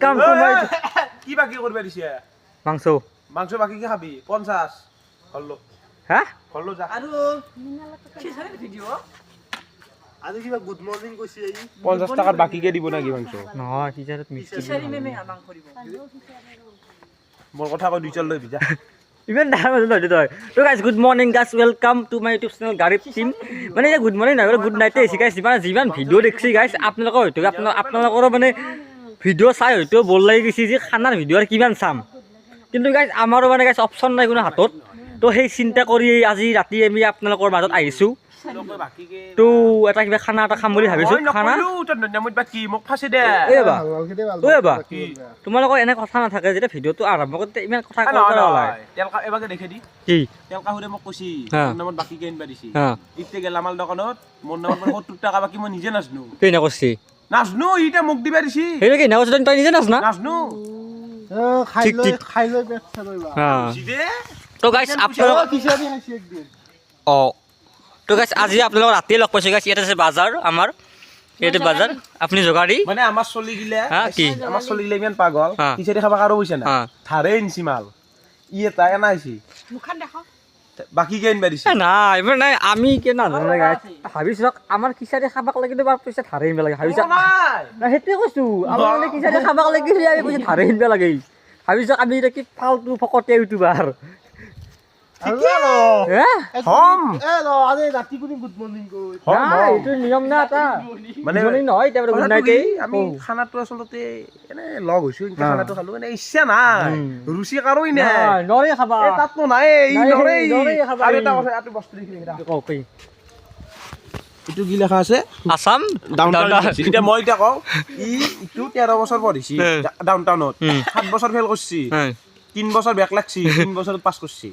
কাম কমাই কি বাকি করবে দিছে মাংস মাংস বাকি কি খাবি 50 হলো হ্যাঁ হলো যা আৰু কি চাই ভিডিঅ' আজি কিবা গুড মর্নিং কইছি এই 50 টাকার বাকি কে দিব নাকি মাংস নহয় টিচাৰত মিষ্টি কিশাৰী মেমে মাংস দিব মোৰ কথা কই দুই চল লই যা ইমান ডাঙৰ নহয় তই তো guys good morning guys welcome to my YouTube channel গাড়ী টিম মানে এতিয়া গুড মৰ্নিং নহয় গুড নাইটে আহিছে গাইজ যিমান ভিডিঅ' দেখিছে গাইজ আপোনালোকৰ হয়তো আপোনালোকৰো মানে ভিডিঅ' চাই হয়তো বল লাগি গৈছে যে খানাৰ ভিডিঅ' আৰু কিমান চাম কিন্তু গাইজ আমাৰো মানে গাইজ অপশ্যন নাই কোনো হাতত তো সেই চিন্তা কৰি আজি ৰাতি আমি আপোনালোকৰ মাজত আহিছোঁ বাকি কে তো এটা কিবা খানা এটা খাম বুলি ভাবিছোঁ খানা নামত বাকি মোক ফাঁসি দে এইবা তোমালোকৰ এনে কথা নাথাকে যেতিয়া ভিডিঅ'টো আৰম্ভ কৰোঁতে ইমান কথা তেলকা এবাকে দেখে দি কি তেলকা হুৰে মোক কৈছি হা। মোৰ নামত বাকি কে আনবা দিছি হা ইতে গেলামাল দোকানত মোৰ নামত 70 টাকা বাকি মই নিজে নাজনো কি নকৰছি নাজনো ইটা মোক দিবা দিছি সেইটো কি নকৰছি তই নিজে নাচ না নাজনো খাই লৈ পেট চালইবা জিদে তো গাইজ আপোনালোক কিশাৰী খাইছি একদিন অঁ তো গাইজ আজি আপোনালোক ৰাতিয়ে লগ পাইছোঁ গাইজ ইয়াত আছে বাজাৰ আমাৰ ইয়াতে বাজাৰ আপুনি যোগাৰী মানে আমাৰ চলি গিলা হা, কি? আমাৰ চলি গিলা ইমান পাগল হা। কিছেৰি খাবা কাৰো পইচা না হা। ধাৰে আনছি মাল ই এটা এনাইছি মুখান দেখাও বাকি কে আনবা দিছি নাই এইবাৰ নাই আমি কি নাজানো গাইজ ভাবিছোঁ আমাৰ কিচাৰী খাবাক লাগিলে বাৰু পইচা ধাৰে আনিব লাগে ভাবিছোঁ নাই নাই সেইটোৱে কৈছোঁ আমাৰ মানে কিচাৰী খাবাক লাগিলে আমি পইচা ধাৰে আনিব লাগে ভাবিছোঁ আমি এতিয়া কি ফাল্টু ফকতীয়া ইউটিউবাৰ হে হম এ ৰ আজি ৰাতি কোনি গুড মর্নিং কই নাই এইটো নিয়ম না এটা মানে morning নহয় এতিয়া গুড কথাটো নাইটে কি, আমি খানাটো আচলতে এনে লগ হৈছো এনেকে খানাটো খালো এনে ইচ্ছা নাই ৰুচি কাৰোই নাই নৰে খাবা এ তাততো নাই ই নাই, নৰে নৰে খাবা আৰু ই। এটা কথা এইটো বস্তু দেখি কওক কি এইটো কি লেখা আছে আছাম ডাউনটাউন এতিয়া মই এতিয়া কওঁ ইটো 13 বছৰ পঢ়িছি ডাউনটাউনত 7 বছৰ ফেল কৰছি 3 বছৰ বেক লাগছি 3 বছৰত পাস কৰছি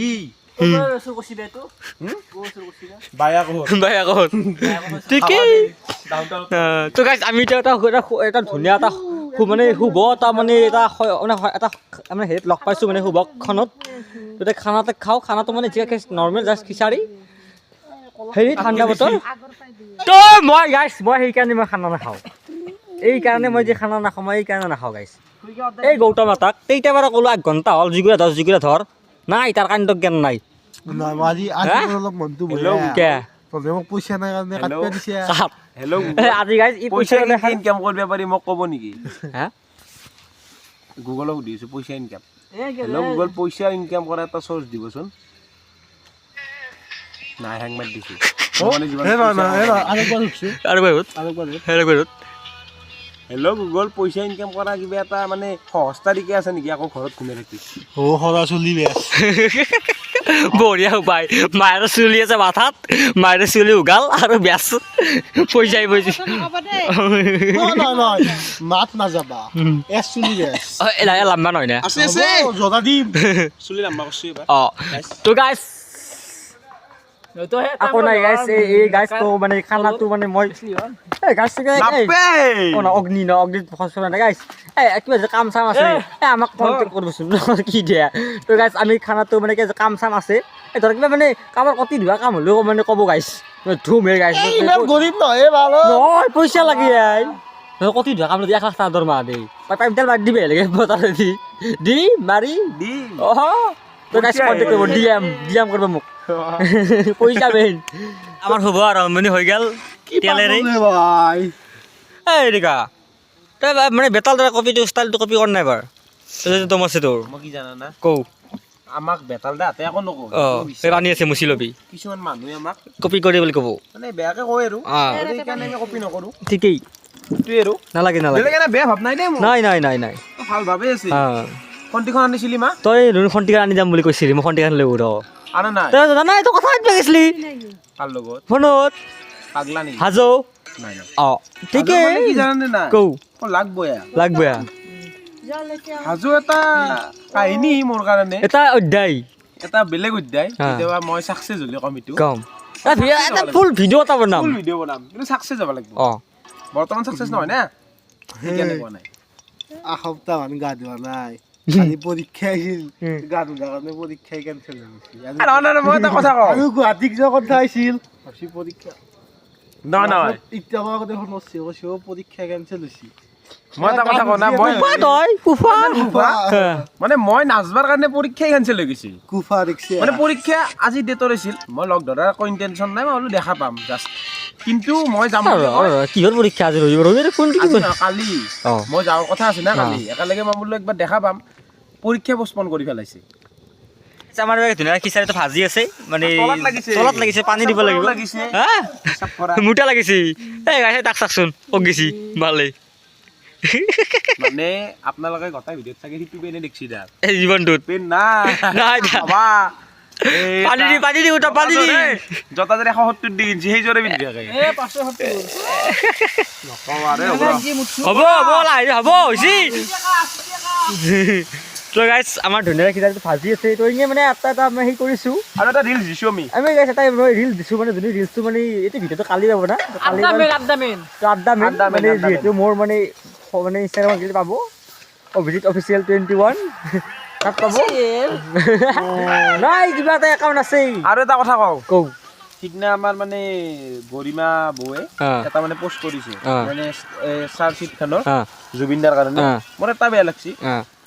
ই চুৰ কৰিছি বেটো বায়া কহ বাই আকৌ ঠিকেই ডাউনটাউন তো গাইজ আমি এতিয়া এটা ধুনীয়া এটা মানে শুভ এটা মানে এটা এটা মানে হেৰিত লগ পাইছোঁ মানে শুভখনত তেতিয়া খানা এটা খাওঁ খানাটো মানে যিহেতু নৰ্মেল জাষ্ট খিচাৰী হেৰি ঠাণ্ডা বতৰ তো মই গাইজ মই সেইকাৰণে মই খানা নাখাওঁ এইকাৰণে মই যে খানা নাখাওঁ মই এইকাৰণে নাখাওঁ গাইজ এই গৌতম এটাক তেইটা বাৰ ক'লোঁ 1 ঘণ্টা হ'ল যিগুৰা ধৰ নাই তাৰ কাণ্ড জ্ঞান নাই নাই আজি আজি হা? অলপ মনটো Hello, বঢ়িয়া কে তবে মোক পইচা নাই কাৰণে কাটপা দিছে চাপ হেল্ল' আজি গাইজ ই পইচা পইচা ইনকাম কৰিব পাৰি মোক ক'ব নেকি হা গুগলক সুধিছোঁ পইচা ইনকাম হেল্ল' গুগল পইচা ইনকাম কৰা এটা চ'ৰ্চ দিবচোন নাই হেং মাৰি দিছোঁ মানে যিমান এ পইচা না এ না আৰেকবাৰ উঠছে আৰু বহুত আৰেকবাৰ হেল্ল' গুগল পইচা ইনকাম কৰা কিবা এটা মানে সহজ তাৰিখে আছে নেকি আকৌ ঘৰত ঘুমাই থাকি ও হৰা চলি বেশ বঢ়িয়া উপায় মায়েৰ চুলি আছে মাথাত মায়েৰ চুলি উগাল আৰু বেচ পইচাই পইচা নয় নয় মাত না যাবা এস চলি বেশ এলাহে লাম্বা নহয় না আছে আছে জদা দিম চুলি লাম্বা কৰছোঁ এবাৰ অ তো গাইজ আকৌ নাই গাইজ এই গাইজ তো মানে খানাটো মানে মই এই গাইজ অগ্নি ন অগ্নি ফসল নাই গাইজ এই কিবা যে কাম চাম আছে আমাক কণ্টেক্ট কৰিবচোন কি দিয়া তো গাইজ আমি খানাটো মানে কি কাম চাম আছে এই ধৰ কিবা মানে কামৰ অতি ধোৱা কাম হ'লেও মানে ক'ব গাইজ ধুমে গাইজ ইমান গরিব নয় ভালো নহয় পইচা লাগে আই কতি ধোৱা কাম 1 লাখ টাকা দৰমহা দেই পাইপ তেল মাৰি দিবে লাগে বতাৰে দি মাৰি দিম তো গাইজ কণ্টেক্ট কৰিব ডিএম কৰিব মোক পইচা বেন আমাৰ শুভ আৰম্ভণি হৈ গ'ল তেলেৰে ভাই এই ৰিকা তই মানে বেতাল দৰে কপিটো ষ্টাইলটো কপি কৰ নাই বাৰ তোৰ আছে তোৰ মই কি জানা না কৌ আমাক বেতাল দে হাতে একো নকওঁ অঁ ৰাণী আছে মুচি ল'বি কিছুমান মানুহে আমাক কপি কৰি বুলি ক'ব মানে বেয়াকে কয় আৰু অঁ সেইকাৰণে আমি কপি নকৰোঁ ঠিকেই সেইটোৱে আৰু নালাগে বেলেগ এনে বেয়া ভাৱ নাই দেই মোৰ নাই ভাল ভাৱে আছে অঁ খন্তিখন আনিছিলি মা তই খন্তিকা আনি যাম বুলি কৈছিলি মই খন্তিকা লৈ ৰ আনা নাই তই জানাই তই কথা পাতিব গৈছিলি তাৰ লগত ফোনত পাগলা নেকি হাজো নাই নাই অঁ ঠিকেই মানে কি জানানে নাই কৌ লাগবই লাগবে হাজো এটা কাহিনী মোৰ কাৰণে এটা অধ্যায় এটা বেলেগ অধ্যায় হা। কেতিয়াবা মই চাকচেছ হ'লে কম এইটো কম এটা ফুল ভিডিঅ' এটা বনাম ফুল ভিডিঅ' বনাম কিন্তু চাকচেছ যাব লাগিব অঁ বৰ্তমান চাকচেছ নহয় না সেইকাৰণে কোৱা নাই এসপ্তাহ মান গা ধোৱা নাই আজি পৰীক্ষা আহিছিল গা ধোৱাৰ কাৰণে পৰীক্ষাই কেনচেল হৈ গৈছে নহয় মই এটা কথা কওঁ আৰু গুৱাহাটীত যোৱা কথা আহিছিল ভাবছি পৰীক্ষা নহয় এতিয়া আগতে শুনছি কৈছে পৰীক্ষা কেনচেল হৈছে মই এটা কথা কওঁ না মই কুফা তই কুফা মানে মই নাচবাৰ কাৰণে পৰীক্ষাই কেনচেল হৈ গৈছিল কুফা ৰিক্সা মানে পৰীক্ষা আজি ডেটৰ আছিল মই লগ ধৰাৰ একো ইণ্টেনশ্যন নাই মই বোলো দেখা পাম জাষ্ট কিন্তু মই যাম বুলি কয়, কিহৰ পৰীক্ষা আজি ৰবিবাৰ ৰবিবাৰে কোন কি আজি নহয়, কালি অ। মই যাওঁ কথা আছে না কালি একেলগে মই বোলো একবাৰ দেখা পাম পৰীক্ষা পষ্টপন কৰি পেলাইছে আমাৰ ধুনীয়া খিচাৰিটো ভাজি আছে মানে তলত লাগিছে। তলত লাগিছে পানী দিব লাগিব লাগিছে। হা হিচাপ কৰা মোটা লাগিছে এই গাইছে তাক চাকচোন পক গেছি ভালে মানে আপোনালোকে গোটেই ভিডিঅ'ত চাগে সিটো পেনে দেখছি দা এই জীৱনটোত পেন না নাই দিয়া। বাবা পানী দি উঠা পানী দি জোতা যদি 170 দি কিনছি সেই জোৰে পিন্ধি থাকে এ 570 নকওঁ আৰে হ'ব হ'ব হ'ব লাহে হ'ব হৈছে তো গাইছ আমাৰ ধুনীয়া খিচাৰিটো ভাজি আছে তো এনেই মানে এটা আমি সেই কৰিছোঁ আৰু এটা ৰিলছ দিছোঁ আমি গাইছ এটা ৰিলছ দিছোঁ মানে যদি ৰিলছটো মানে এইটো ভিডিঅ'টো কালি পাব না কালি আড্ডামেন তো আড্ডা মেইন আড্ডা মেইন, মানে আড্ডা যিহেতু মোৰ মানে ইনষ্টাগ্ৰামত গেলি পাব অভিজিত অফিচিয়েল 21 তাত পাব নাই কিবা এটা একাউণ্ট আছেই আৰু এটা কথা কওঁ কওঁ সিদিনা আমাৰ মানে গৰিমা বৌৱে এটা মানে পোষ্ট কৰিছে মানে চাৰ চিটখনৰ জুবিনদাৰ কাৰণে মোৰ এটা বেয়া লাগছি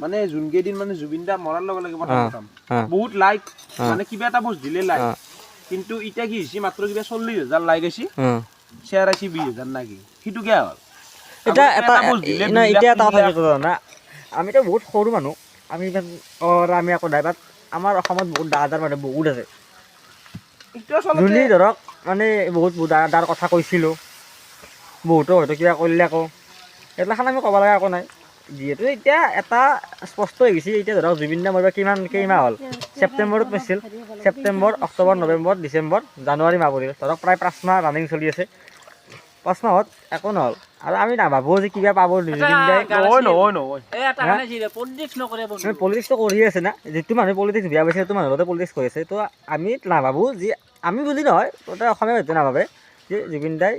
মানে যোনকেইদিন মানে জুবিনদা মৰাৰ লগে লগে প্ৰথম বহুত লাইক মানে কিবা এটা পোষ্ট দিলে লাইক কিন্তু এতিয়া কি হৈছে মাত্ৰ কিবা 40,000 লাইক আহিছে শ্বেয়াৰ আহিছে 20,000 নাকি সেইটো কিয় হ'ল এটা এটা post দিলে না 2 এতিয়া এটা লাখ, কথা 3 লাখ। কি জানা আমিতো বহুত সৰু মানুহ আমি ইমান আমি আকৌ ড্ৰাইভাৰ আমাৰ অসমত বহুত ডাঙৰ মানুহ বহুত আছে এইটো আচলতে যোনে ধৰক মানে বহুত ডাঙৰ কথা কৈছিলোঁ বহুতো হয়তো কিবা কৰিলে আকৌ এইগিলাখান আমি ক'ব লগা একো নাই যিহেতু এতিয়া এটা স্পষ্ট হৈ গৈছে এতিয়া ধৰক জুবিন দা মৰিব কেইমাহ হ'ল ছেপ্টেম্বৰত মৰিছিল ছেপ্টেম্বৰ অক্টোবৰ নৱেম্বৰ ডিচেম্বৰ জানুৱাৰী মাহ পৰিল ধৰক প্ৰায় 5 মাহ ৰানিং চলি আছে 5 মাহত একো নহ'ল আৰু আমি নাভাবোঁ যে কিবা পাব জুবিন দাই নহয় এ এটা কাৰণে জি পলিটিক্স নকৰে বন্ধু আমি পলিটিক্সটো কৰিয়ে আছে না যিটো মানুহে পলিটিক্স বেয়া পাইছে সেইটো মানুহতে পলিটিক্স কৰি আছে তো আমি নাভাবোঁ যে আমি বুলি নহয় গোটেই অসমীয়া মানুহে নাভাবে যে জুবিন দাই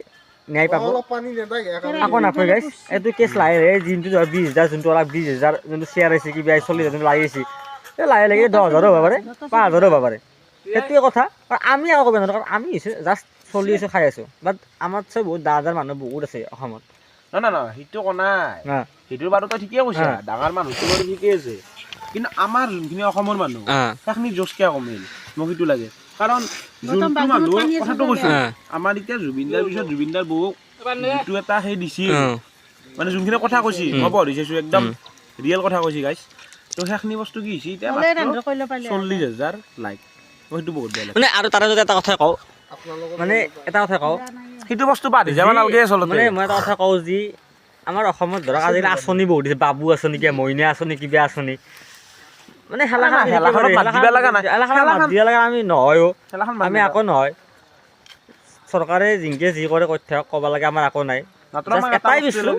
ন্যায় পাব অলপ পানী নেদাকে আকৌ নাপায় গাইছ এইটো কেছ লাহে লাহে যোনটো ধৰ 20,000 যোনটো অলপ 20,000 যোনটো শ্বেয়াৰ হৈছে কিবা 40,000 যোনটো লাগি আছে এই লাহে লাহে 10,000 হ'ব পাৰে 5,000 হ'ব পাৰে সেইটোৱে কথা আৰু আমি আকৌ ক'ব নোৱাৰোঁ কাৰণ আমি জাষ্ট চলি আছোঁ খাই আছোঁ বাট আমাতছে বহুত ডাঙৰ মানুহ বহুত আছে অসমত না সেইটো কোৱা নাই সেইটোৰ বাৰু তই ঠিকেই কৈছা ডাঙৰ মানুহটো বাৰু ঠিকেই আছে কিন্তু আমাৰ যোনখিনি অসমৰ মানুহ সেইখিনি জোচ কিয় কমিল মোক সেইটো লাগে কাৰণ যোনটো মানুহ কথাটো কৈছো আমাৰ এতিয়া জুবিনদাৰ পিছত জুবিনদাৰ বহু যিটো এটা সেই দিছিল মানে যোনখিনি কথা কৈছি মই পঢ়ি চাইছোঁ একদম ৰিয়েল কথা কৈছি গাইছ তো সেইখিনি বস্তু কি হৈছে এতিয়া 40,000 লাইক সেইটো বহুত বেয়া লাগে মানে আৰু তাৰে যদি এটা কথা কওঁ মানে এটা কথা কওঁ সেইটো বস্তু পাতি যাব নালাগে আচলতে মানে মই এটা কথা কওঁ যে আমাৰ অসমত ধৰক আজিকালি আঁচনি বহুত দিছে বাবু আঁচনি কিবা মইনা আঁচনি কিবা আঁচনি মানে হেলাখনত মাত দিব লগা নাই। মাত দিব লগা আমি নহয়ো খেলাখন আমি আকৌ নহয় চৰকাৰে জিংকে যি কৰে কৈ থাকক ক'ব লাগে আমাৰ একো নাই Just এটাই বস্তু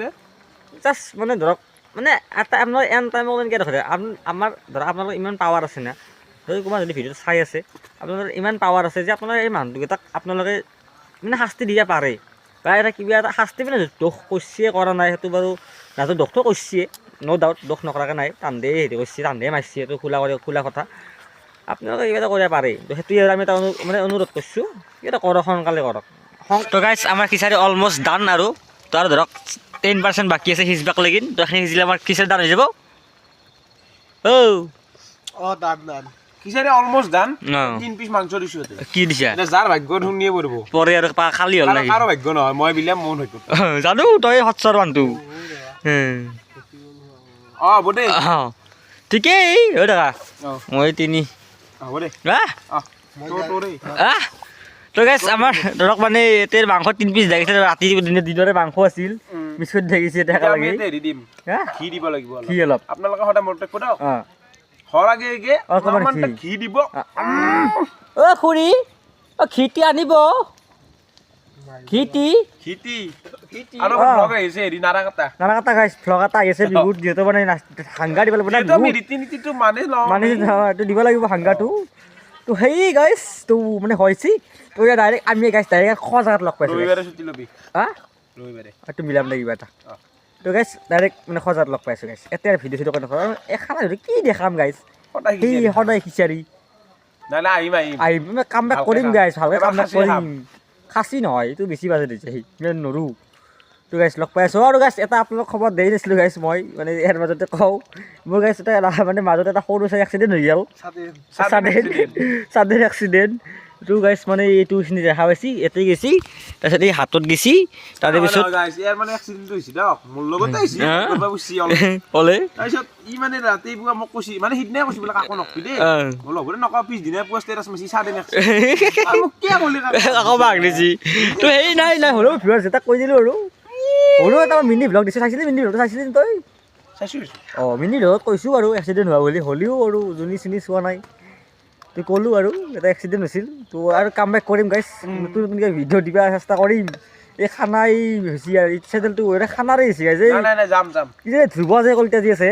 জাষ্ট মানে ধৰক মানে এটা আপোনাৰ এন টাইমত কেনেকৈ দেখে আমাৰ ধৰক আপোনালোকৰ ইমান পাৱাৰ আছে না যদি কোনোবা যদি ভিডিঅ'টো চাই আছে আপোনালোকৰ ইমান পাৱাৰ আছে যে আপোনাৰ এই মানুহকেইটাক আপোনালোকে মানে শাস্তি দিব পাৰে বা এটা কিবা এটা শাস্তি মানে দোষ কৰিছে কৰা নাই সেইটো বাৰু নাজানো দোষটো কৰিছে ন' ডাউট দোষ নকৰাকৈ নাই তান্দেই হেৰি কৰিছে তান্দেই মাৰিছে সেইটো খোলা কথা আপোনালোকে কিবা এটা কৰিব পাৰে তো সেইটোৱে আৰু আমি এটা মানে অনুৰোধ কৰিছোঁ কিবা এটা কৰক সোনকালে কৰক তো গাইছ আমাৰ খিচাৰি অলমষ্ট ডান আৰু তো আৰু ধৰক 10% বাকী আছে সিজবাক লাগিন তো সেইখিনি সিজিলে আমাৰ খিচাৰি ডান হৈ যাব দান কিসারে অলমোস্ট ডান অ। 3 পিস মাংস দিছো এতে কি দিছা এটা যার ভাগ্য শুনিয়ে পড়ব পরে আৰু খালী হ'ল নাকি কাৰো ভাগ্য নহয় মই বিলে মন হইতো জানো তই সচ্চৰ মানুহটো বদে ঠিকেই হৈ থাকা মই 3 বদে তোৰে তো গাইছ আমাৰ ধৰক মানে এতে মাংস 3 পিচ লাগিছে ৰাতি দিনৰে মাংস আছিল বিস্কুট দেখিছে দেখা আমি লাগি এতে হেৰি দিম হা ঘি দিব লাগিব কি অলপ আপোনালোকে সদায় মনত ৰাখিব দাও অ হৰ আগে অকণমান অকণমান ঘি। ঘি দিব অ খুৰী অ খিটি আনিব খিটি ঘিটি আৰু ব্লগ আহিছে হেৰি নাৰাকটা নানা কথা গাইছ ভ্লগ এটা আহিছে বিহুত যিহেতু মানে হাংগা দিব লাগিব এইটো আমি ৰীতি নীতিটো মানে লওঁ মানে এইটো দিব লাগিব হাংগাটো তো সেই গাইছ তো মানে হৈছে তো এতিয়া ডাইৰেক্ট আমি গাইছ ডাইৰেক্ট খ জাগাত লগ পাইছোঁ ৰবিবাৰে ছুটি ল'বি হা ৰবিবাৰে এইটো মিলাম দে কিবা এটা তো গাইছ ডাইৰেক্ট মানে সজাত লগ পাইছোঁ গাইছ এতিয়া ভিডিঅ' চিডিঅ' কৰি নকৰোঁ এই খানা কি দেখাম গাইছ সদায় সেই খিচাৰি সদায় খিচাৰি নাই নাই আহিম আহিম কাম বেক ভালকে কৰিম খাম। গাইছ ভালকৈ এবাৰ কাম বেক খাচী খাম। কৰিম খাচী নহয় এইটো বেছি বাজে দিছে সেই ইমান নৰো তো গাইছ লগ পাই আছোঁ আৰু গাইছ এটা আপোনালোক খবৰ দেৰি নাছিলোঁ গাইছ মই মানে ইয়াৰ মাজতে কওঁ মোৰ গাইছ এটা মানে মাজতে এটা সৰু চাই এক্সিডেণ্ট হৈ গ'ল ছাডেন এক্সিডেণ্ট তো গাইছ মানে এইটোখিনি দেখা পাইছি এতে গেছি তাৰপিছত এই হাতত গেছি তাৰে পিছত ইয়াৰ মানে এক্সিডেণ্ট হৈছে দিয়ক মোৰ লগতে হৈছে ক'লে তাৰপিছত ই মানে ৰাতিপুৱা মোক কৈছি মানে সিদিনাই কৈছি বোলে কাকো নকবি দেই মই লগতে নকওঁ পিছদিনাই পোৱা ষ্টেটাছ মাৰিছি ছাডেন এক্সিডেণ্ট মোক কিয় ক'লি আকৌ বাঘ দিছি তো সেই নাই হ'লেও ভিউৱাৰ্ছ এটা কৈ দিলোঁ আৰু হ'লেও এটা মিনি ব্লগ দিছোঁ চাইছিলি মিনি ব্লগটো চাইছিলি তই চাইছোঁ অঁ মিনি ব্লগত কৈছোঁ আৰু এক্সিডেণ্ট হোৱা বুলি হ'লেও আৰু যোনি চিনি চোৱা নাই তো ক'লোঁ আৰু এটা এক্সিডেণ্ট হৈছিল তো আৰু কাম বেক কৰিম গাইছ নতুন নতুনকৈ ভিডিঅ' দিব চেষ্টা কৰিম এই খানাই হৈছে আৰু এই চেনেলটো এটা খানাৰে হৈছে গাইছ এই যাম কি যে ধ্ৰুৱ যে কলিতা যি আছে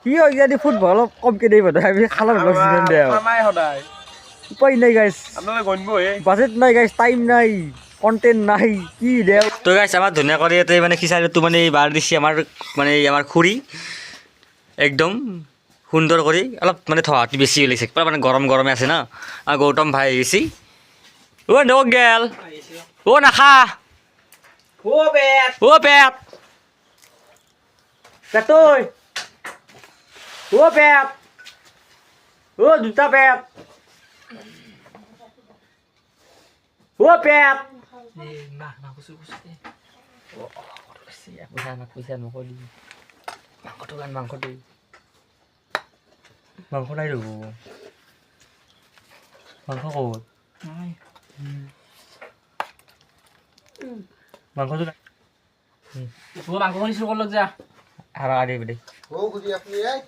সি যদি ফুটবল অলপ কমকৈ দেই মানুহ আমি খানাৰ ব্লগ যিমান বেয়া সদায় উপায় নাই গাইছ আপোনালোকে গণিব বাজেট নাই গাইছ টাইম নাই কণ্টেণ্ট নাই কি দেও তো গাইছ আমাৰ ধুনীয়া কৰি ইয়াতে মানে খিচাৰিটো মানে বাৰ দিছে আমাৰ খুৰী একদম সুন্দৰ কৰি অলপ মানে থকাটো বেছি ওলাইছে পূৰা মানে গৰম গৰমে আছে না আৰু গৌতম ভাই আহিছে অ' নক গেল অ' নাখা অ' পেট পেটৈ অ' পেট অ' দুটা পেট অ' পেট পইচা নকৰি মাংসটো গান মাংসটো মাংস নাই ৰ'ব মাংস ক'ত মাংসটো নাই মাংসখিনি চুৰ কৰলক যা আৰু আদি দে ও খুজি আপনি এই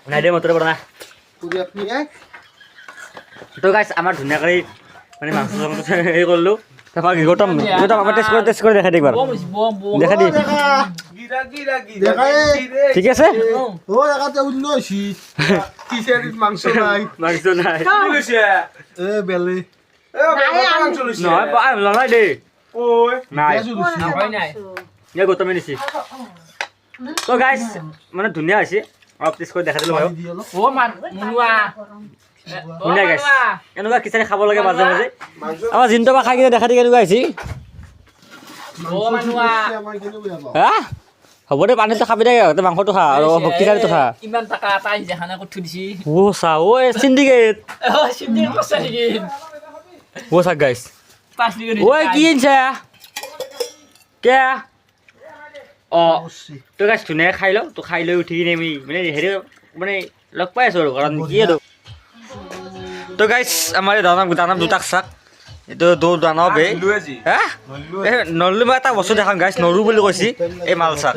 নাই দে মটৰ পৰা না খুজি আপনি এই তো গাইছ আমাৰ ধুনীয়া কৰি মানে মাংস হেৰি কৰিলোঁ তাৰপৰা গৌতম আমাৰ টেষ্ট কৰি দেখাই দিম বাৰু দেখাই দি ঠিক আছে ও একাতে উন্ন হইছি কিসেৰিত মাংস নাই মাংস নাই এ বেলে নহয় লৰাই দেই নাই এই গৌতমে নিছি তো গাইছ মানে ধুনীয়া হৈছে অলপ টেষ্ট কৰি দেখাই দিলোঁ বাৰু ধুনীয়া গাইছ এনেকুৱা খিচাৰি খাব লাগে মাজে মাজে আমাৰ জিন্তু বা খাই কিনে দেখা দি কেনেকুৱা হৈছে হা হ'ব দে পানীটো খাবি দে মাংসটো খা আৰু খিচাৰিটো খা ইমান টকা এটা আহিছে খানা কৰি থৈ দিছি অ' চা অ' চিণ্ডিকেট চিন্তা কৰছা নেকি অ' চা গাইছ 5 লিটাৰ ঐ কি আনিছা কে অঁ তই গাইছ ধুনীয়াকৈ খাই লওঁ তো খাই লৈ উঠি কিনে আমি মানে হেৰি মানে লগ পাই আছোঁ আৰু কাৰণ কি আৰু তো গাইছ আমাৰ এই দানৱ দুটাক চাক এইটো দানৱ হা নললো মই এটা বস্তু দেখাম গাইছ নৰো বুলি কৈছি এই মাল চাক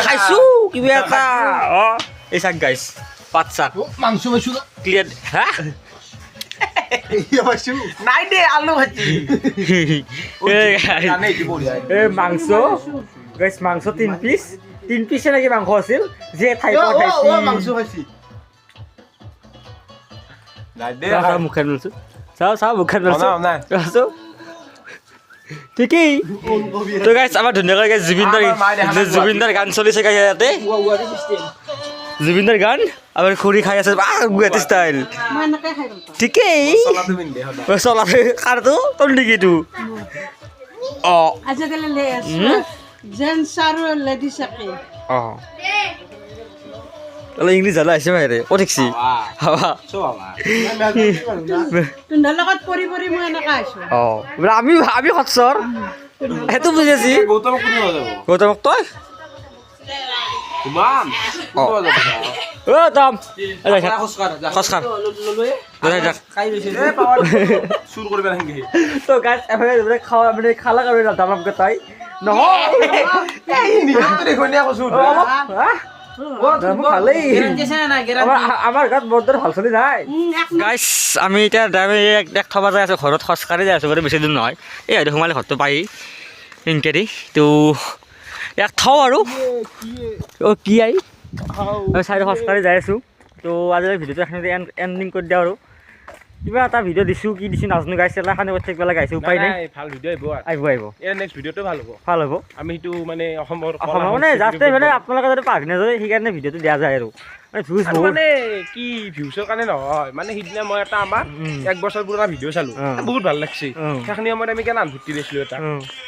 খাইছোঁ কিবা এটা অঁ এই চাক গাইছ পাত চাক মাংস পাইছো ক্লিয়াৰ হা পাইছো নাই দে আলু ভাজি এই মাংস গাইছ মাংস 3 পিচ নেকি মাংস আছিল যে ঠাই মাংস খাইছি মুখে লৈছোঁ চাওঁ মুখে লৈছোঁ ঠিকেই তো গাইছ আমাৰ ধুনীয়াকৈ জুবিনদাৰ গান চলিছে গাই ইয়াতে জুবিনদাৰ গান আমাৰ খুৰী খাই আছে গুৱাহাটী ষ্টাইল ঠিকেই চলাটো কাৰটো তোৰ নেকিটো অঁ আজিকালি জেন্টছ আৰু লেডিজ একে অঁ অলপ ইংলিছ জানা আহিছে বাহিৰে ক'ত শিকছি হাৱা তুন্ধাৰ লগত পৰি পৰি মই এনেকা আছো অঁ বোলে আমি সৎসৰ সেইটো বুজি আছি গৌতমক তই তম খোজকাঢ় তো গাছ এফালে খাওয়া মানে খালা কারণে দামামকে তাই নহয় ভালেই আমাৰ গাত বৰদৰে ভাল চলি যায় গাইছ আমি এতিয়া এক থবা যাই আছোঁ ঘৰত খোজকাঢ়ি যাই আছোঁ বাৰু বেছি দূৰ নহয় এই হয়তো সোমালে ঘৰটো পাই ইনকেদি তো ইয়াক থওঁ আৰু অ' কি আই চাইডে খোজকাঢ়ি যাই আছোঁ তো আজিৰ ভিডিঅ'টো এখানে এণ্ডিং কৰি দিওঁ আৰু কিবা এটা ভিডিঅ' দিছোঁ কি দিছোঁ নাজানো গাইছে এলাখানি কৰি থাকিব লাগে গাইছে উপায় নাই ভাল ভিডিঅ' আহিব আহিব আহিব এই নেক্সট ভিডিঅ'টো ভাল হ'ব ভাল হ'ব আমি সেইটো মানে অসমৰ মানে জাষ্ট মানে আপোনালোকে যদি পাহৰি নাযায় সেইকাৰণে ভিডিঅ'টো দিয়া যায় আৰু মানে ভিউজ বহুত মানে কি ভিউজৰ কাৰণে নহয় মানে সিদিনা মই এটা আমাৰ 1 বছৰ পুৰণা ভিডিঅ' চালো বহুত ভাল লাগছে সেইখিনি সময়ত আমি কেনে আনভুক্তি দিছিলো এটা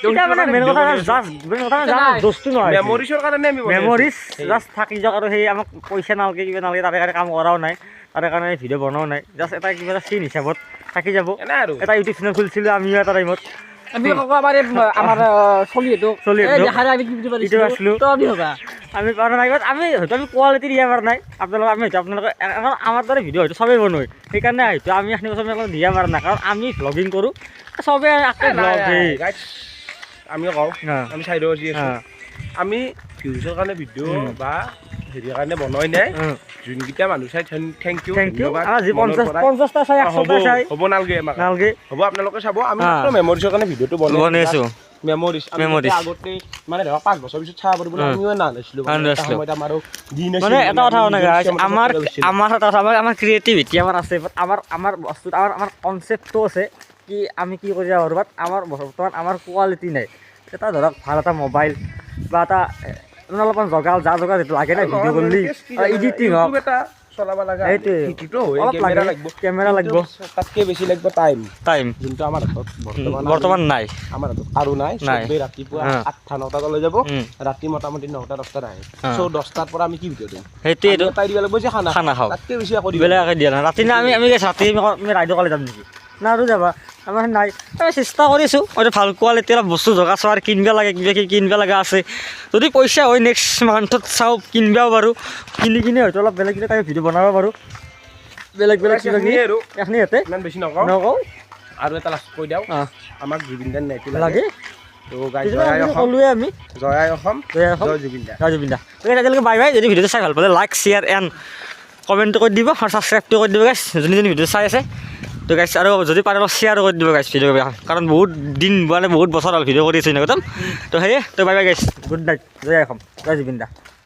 এতিয়া মানে মেইন কথা দোষটো নহয় মেমৰিজৰ কাৰণে আমি মেমৰিজ জাষ্ট থাকি যাওক আৰু সেই আমাক পইচা নালাগে কিবা নালাগে তাৰে কাৰণে কাম কৰাও নাই তাৰে কাৰণে ভিডিঅ' বনোৱাও নাই জাষ্ট এটা কিবা এটা চিন হিচাপত থাকি যাব এনে আৰু এটা ইউটিউব চেনেল খুলিছিলোঁ আমিও এটা টাইমত আমি কওঁ আমাৰ চলিটো আমি কি ইউটিউব আছিলোঁ আমি পৰা নাই আমি হয়তো আমি কোৱালিটি দিয়া পৰা নাই আপোনালোকে আমি হয়তো আপোনালোকে আমাৰ দৰে ভিডিঅ' হয়তো চবেই বনায় সেইকাৰণে হয়তো আমি এইখিনি বছৰ দিয়া পৰা নাই কাৰণ আমি ভ্লগিং কৰোঁ চবেই আমি কওঁ আমি চাইড আছোঁ আমি ভিউজৰ কাৰণে ভিডিঅ' বা হেৰিৰ কাৰণে বনোৱাই নাই যোনকেইটা মানুহ চাই থেংক ইউ হ'ব নালাগে নালাগে হ'ব আপোনালোকে চাব আমি মেমৰিজৰ কাৰণে ভিডিঅ'টো বনাইছোঁ মেমৰিজ আগতে মানে ধৰক 5 বছৰ পিছত চাব পাৰিব আমিও নাজানিছিলোঁ আমাৰো মানে এটা কথা মানে আমাৰ এটা কথা আমাৰ ক্ৰিয়েটিভিটি আমাৰ আছে আমাৰ বস্তুত আমাৰ কনচেপ্টটো আছে কি আমি কি কৰি যাব পাৰোঁ বাট আমাৰ বৰ্তমান আমাৰ কোৱালিটি নাই এটা ধৰক ভাল এটা মোবাইল বা এটা অলপমান জগা যিটো লাগে না ভিডিঅ' কৰিলে এডিটিং হওক চলাব লগা কেমেৰা লাগিব তাতকৈ বেছি লাগিব টাইম যোনটো আমাৰ হাতত বৰ্তমান নাই আমাৰ হাতত আৰু নাই চবেই ৰাতিপুৱা 8-9টাত লৈ যাব ৰাতি মোটামুটি 9-10টাত আহে চ' 10টাৰ পৰা আমি কি ভিডিঅ' দিম সেইটোৱেইটো তাই দিব লাগিব যে খানা খাওঁ তাতকৈ বেছি আকৌ বেলেগে দিয়া নাই ৰাতি না আমি ৰাতি আমি ৰাইডৰ কালে যাম নেকি না আৰু যাবা আমাৰ নাই আমি চেষ্টা কৰিছোঁ হয়তো ভাল কোৱালিটি অলপ বস্তু জগা চোৱাৰ কিনিব লাগে কিবা কিবি কিনিব লগা আছে যদি পইচা হয় নেক্সট মান্থত চাওঁ কিনিবও পাৰোঁ কিনি হয়তো অলপ বেলেগ বেলেগ আমি ভিডিঅ' বনাব পাৰোঁ বেলেগ কিবা কিবি আৰু এইখিনি ইয়াতে ইমান বেছি নকওঁ আৰু এটা লাষ্ট কৈ দিওঁ আমাক জুবিন দাৰ নাইটো লাগে তো গাইজ ক'লোৱে আমি জয় অসম জয় জুবিন দা আজিলৈকে বাই বাই যদি ভিডিঅ'টো চাই ভাল পালে লাইক শ্বেয়াৰ এণ্ড কমেণ্ট কৰি দিব আৰু ছাবস্ক্ৰাইবটো কৰি দিব গাইছ যোনে ভিডিঅ' চাই আছে তো গাইছ আৰু যদি পাৰে অলপ শ্বেয়াৰ কৰি দিব গাইছ ভিডিঅ' কাৰণ বহুত দিন মানে বহুত বছৰ হ'ল ভিডিঅ' কৰি আছোঁ এনেকুৱা তো সেয়ে তো বাই বাই গাইছ গুড নাইট জয় অসম জয় জুবিন দা